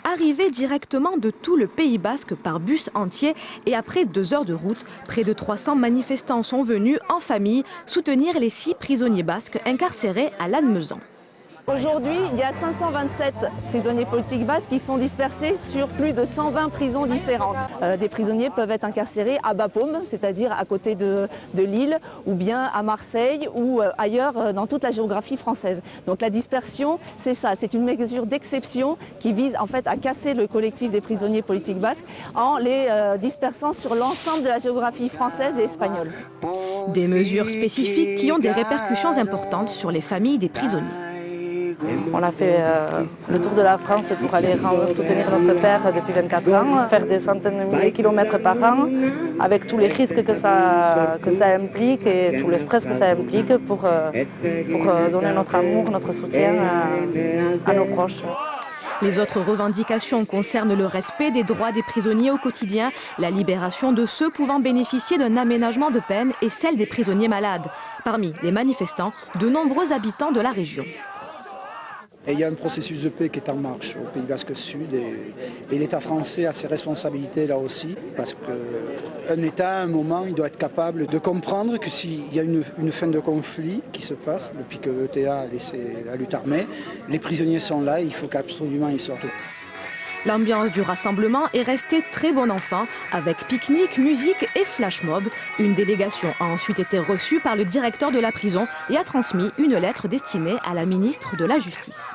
Arrivés directement de tout le Pays Basque par bus entier et après 2 heures de route, près de 300 manifestants sont venus en famille soutenir les 6 prisonniers basques incarcérés à Lannemezan. Aujourd'hui, il y a 527 prisonniers politiques basques qui sont dispersés sur plus de 120 prisons différentes. Des prisonniers peuvent être incarcérés à Bapaume, c'est-à-dire à côté de Lille, ou bien à Marseille ou ailleurs dans toute la géographie française. Donc la dispersion, c'est ça, c'est une mesure d'exception qui vise en fait à casser le collectif des prisonniers politiques basques en les dispersant sur l'ensemble de la géographie française et espagnole. Des mesures spécifiques qui ont des répercussions importantes sur les familles des prisonniers. On a fait le tour de la France pour aller soutenir notre père depuis 24 ans, faire des centaines de milliers de kilomètres par an, avec tous les risques que ça implique et tout le stress que ça implique pour donner notre amour, notre soutien à nos proches. Les autres revendications concernent le respect des droits des prisonniers au quotidien, la libération de ceux pouvant bénéficier d'un aménagement de peine et celle des prisonniers malades. Parmi les manifestants, de nombreux habitants de la région. Et il y a un processus de paix qui est en marche au Pays Basque Sud et l'État français a ses responsabilités là aussi parce qu'un État à un moment il doit être capable de comprendre que s'il y a une fin de conflit qui se passe depuis que l'ETA a laissé la lutte armée, les prisonniers sont là et il faut qu'absolument ils sortent. L'ambiance du rassemblement est restée très bon enfant, avec pique-nique, musique et flash mob. Une délégation a ensuite été reçue par le directeur de la prison et a transmis une lettre destinée à la ministre de la Justice.